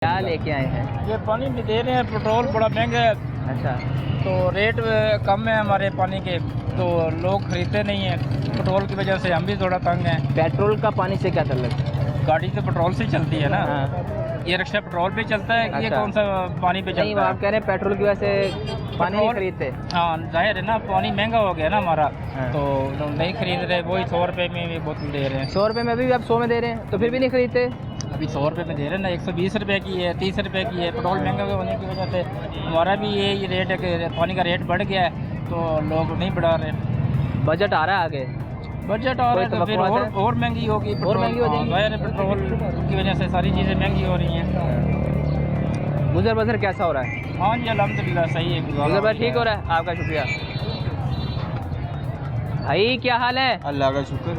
क्या लेके आए हैं? ये पानी भी दे रहे हैं, पेट्रोल बड़ा महंगा है अच्छा, तो रेट कम है हमारे पानी के, तो लोग खरीदते नहीं हैं। पेट्रोल की वजह से हम भी थोड़ा तंग हैं। पेट्रोल का पानी से क्या ताल्लुक? गाड़ी तो पेट्रोल से चलती है ना। हाँ। ये रिक्शा पेट्रोल पे चलता है कि ये अच्छा। कौन सा पानी पे नहीं, चलता है? आप कह रहे हैं पेट्रोल की वजह से पानी नहीं पेट्रोल- खरीदते। हाँ जाहिर है ना, पानी महंगा हो गया ना हमारा। हाँ। तो लोग नहीं खरीद रहे, वही 100 रुपये में भी बोतल दे रहे हैं। 100 रुपये में भी आप 100 में दे रहे हैं, तो फिर भी नहीं खरीदते। अभी 100 रुपये में दे रहे हैं ना, 120 रुपये की है, 30 रुपये की है। पेट्रोल महंगा होने की वजह से हमारा भी ये रेट है कि पानी का रेट बढ़ गया है, तो लोग नहीं बढ़ा रहे। बजट आ रहा है आगे, बजट आ रहा है तो फिर और महंगी होगी, और महंगी हो हाँ, जाएगी। जाहिर है पेट्रोल की वजह से सारी चीज़ें महंगी हो रही हैं। गुजर बसर कैसा हो रहा है? हाँ जी अल्हम्दुलिल्लाह सही है। गुजर बसर ठीक हो रहा है, आपका शुक्रिया। भाई क्या हाल है? अल्लाह का शुक्र।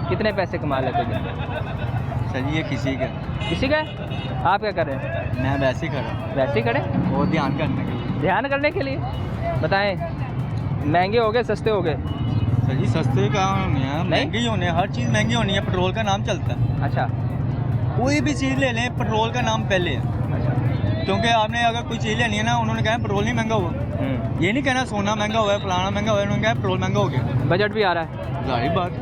कितने पैसे कमा लेते हो? सर ये किसी का, किसी का? आप क्या कर रहे हैं? मैं वैसे ही खड़ा, वैसे ही खड़े, वो ध्यान करने के लिए। ध्यान करने के लिए। बताएं, महंगे हो गए सस्ते हो गए? सर जी सस्ते कहाँ होने हैं, महंगे ही होने हैं, हर चीज़ महंगी होनी है। पेट्रोल का नाम चलता है, अच्छा कोई भी चीज़ ले लें पेट्रोल का नाम पहले है। अच्छा। क्योंकि आपने अगर कोई चीज़ लेनी है ना, उन्होंने कहा पेट्रोल नहीं महंगा हुआ, ये नहीं कहना सोना महंगा हुआ है, फलाना महंगा हुआ है, उन्होंने कहा पेट्रोल महंगा हो गया। बजट भी आ रहा है, जाहिर बात,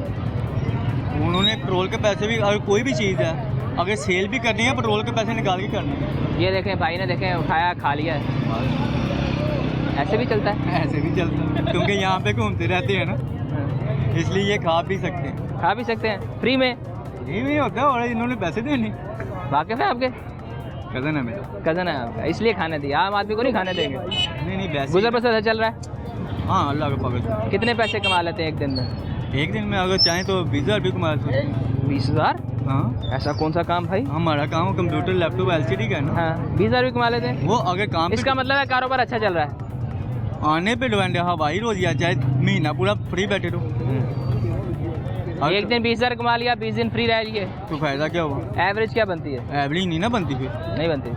उन्होंने पेट्रोल के पैसे भी, अगर कोई भी चीज़ है अगर सेल भी करनी है पेट्रोल के पैसे निकाल के करनी है। ये देखें भाई ने, देखें उठाया खा लिया है। ऐसे भी चलता है? ऐसे भी चलता है, क्योंकि यहाँ पे घूमते रहते हैं ना, इसलिए ये खा भी सकते हैं। खा भी सकते हैं फ्री में? ये भी होता है, और इन्होंने पैसे देने। वाकिफ है आपके? कज़न है मेरा। कज़न है आपका, इसलिए खाने दिया। आम आदमी को नहीं खाने देंगे। नहीं वैसे गुजर बसर चल रहा है। हाँ अल्लाह का पकड़। कितने पैसे कमा लेते हैं एक दिन में? एक दिन में अगर चाहें तो 20,000 भी कमा सकते हैं। 20,000? हाँ ऐसा कौन सा काम भाई? हमारा काम कंप्यूटर लैपटॉप LCD का है ना। हाँ, 20,000 भी कमा लेते हैं। वो अगर काम इसका मतलब है कारोबार अच्छा चल रहा है। आने पे डिपेंड है। हवाई रोजिया चाहे महीना पूरा फ्री बैठे रहो, एक दिन 20,000 कमा लिया, 20 दिन फ्री रह लिए, तो फायदा क्या हुआ? एवरेज क्या बनती है? एवरेज नहीं ना बनती फिर, नहीं बनती।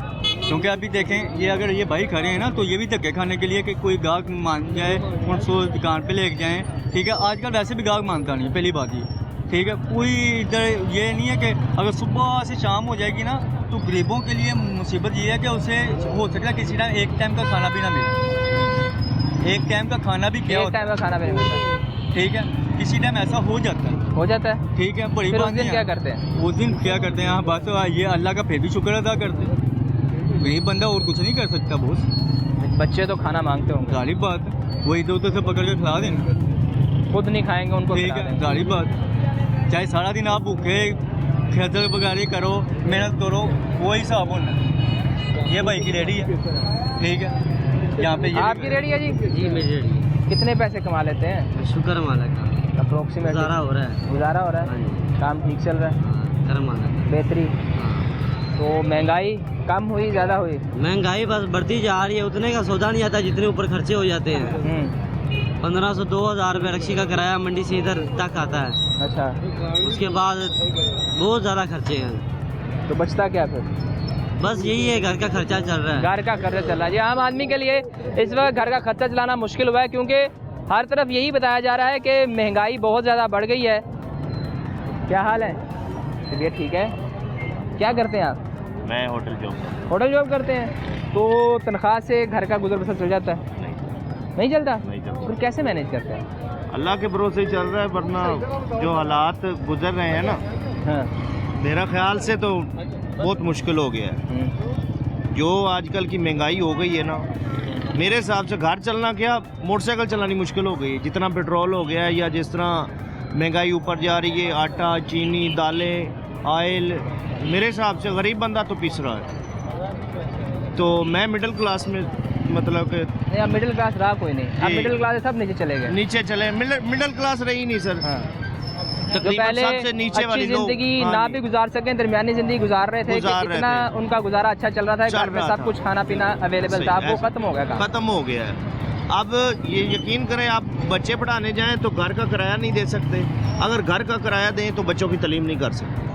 क्योंकि अभी देखें ये अगर ये भाई खड़े हैं ना, तो ये भी धक्के खाने के लिए कि कोई गाहक मान जाए उनको दुकान पे लेके जाएं। ठीक है, आजकल वैसे भी गाहक मानता नहीं है, पहली बात ये। ठीक है, कोई इधर ये नहीं है कि अगर सुबह से शाम हो जाएगी ना, तो गरीबों के लिए मुसीबत ये है कि उसे हो सकता है किसी टाइम एक टाइम का खाना भी ना मिले। एक टाइम का खाना भी क्या एक होता टाइम का खाना भी नहीं मिलता। है, ठीक है, किसी टाइम ऐसा हो जाता है। हो जाता है। ठीक है, बड़ी फिर बात उस दिन नहीं क्या है। करते हैं? उस दिन क्या करते हैं, हाँ बस ये अल्लाह का फिर भी शुक्र अदा करते हैं। गरीब बंदा और कुछ नहीं कर सकता बोस। बच्चे तो खाना मांगते होंगे, जाहिर बात है, वही तो से पकड़ के खिला देना। खुद नहीं खाएंगे उनको ठीक खिला है, देंगे। जाहिर बात, चाहे सारा दिन आप भूखे खेतल बगारी करो, मेहनत करो, वही हिसाब होना। ये भाई की रेडी है, ठीक है, यहाँ पे ये आपकी रेडी है जी? जी मेरी रेडी। कितने पैसे कमा लेते हैं शुक्र मालिक का, अप्रोक्सीमेट? गुजारा हो रहा है। गुजारा हो रहा हाँ है, जी। काम ठीक चल रहा है, हाँ, कर्म मालिक। बेहतरी। हाँ। तो महंगाई कम हुई ज़्यादा हुई? महंगाई बस बढ़ती जा रही है, उतने का सौदा नहीं आता जितने ऊपर खर्चे हो जाते हैं। 1500 2000 रुपये रक्शी का किराया मंडी से इधर तक आता है। अच्छा, उसके बाद बहुत ज़्यादा खर्चे हैं। तो बचता क्या फिर? बस यही है, घर का खर्चा चल रहा है। घर का खर्चा चल रहा है जी। आम आदमी के लिए इस वक्त घर का खर्चा चलाना मुश्किल हुआ है, क्योंकि हर तरफ यही बताया जा रहा है कि महंगाई बहुत ज़्यादा बढ़ गई है। क्या हाल है? तबीयत ठीक है? क्या करते हैं आप? मैं होटल जॉब। होटल जॉब करते हैं, तो तनख्वाह से घर का गुजर बसर चल जाता है? नहीं चलता? नहीं चलता। फिर कैसे मैनेज करते हैं? अल्लाह के भरोसे ही चल रहा है, वरना जो हालात गुजर रहे हैं ना, हाँ। मेरा ख्याल से तो बहुत मुश्किल हो गया है। जो आजकल की महंगाई हो गई है ना, मेरे हिसाब से घर चलना क्या, मोटरसाइकिल चलानी मुश्किल हो गई है। जितना पेट्रोल हो गया है, या जिस तरह महंगाई ऊपर जा रही है, आटा चीनी दालें ऑयल, मेरे हिसाब से गरीब बंदा तो पिस रहा है। तो मैं मिडिल क्लास में, मतलब कि नहीं, अब मिडिल क्लास रहा कोई नहीं, अब जी। मिडिल क्लास सब नीचे चले गए। नीचे चले, मिडिल क्लास रही नहीं सर। हाँ। जो तकरीबन पहले सबसे नीचे अच्छी वाले लोग, जिंदगी हाँ ना जी। भी गुजार सकें, दरमियानी जिंदगी गुजार रहे थे, कि गुजार रहे इतना थे। उनका गुजारा अच्छा चल रहा था, चल घर में रहा सब था। कुछ खाना पीना अवेलेबल सही, था। अब वो ऐसा- खत्म हो गया काम। खत्म हो गया है। अब ये यकीन करें, आप बच्चे पढ़ाने जाएं तो घर का किराया नहीं दे सकते। अगर घर का किराया दें तो बच्चों की तालीम नहीं कर सकते।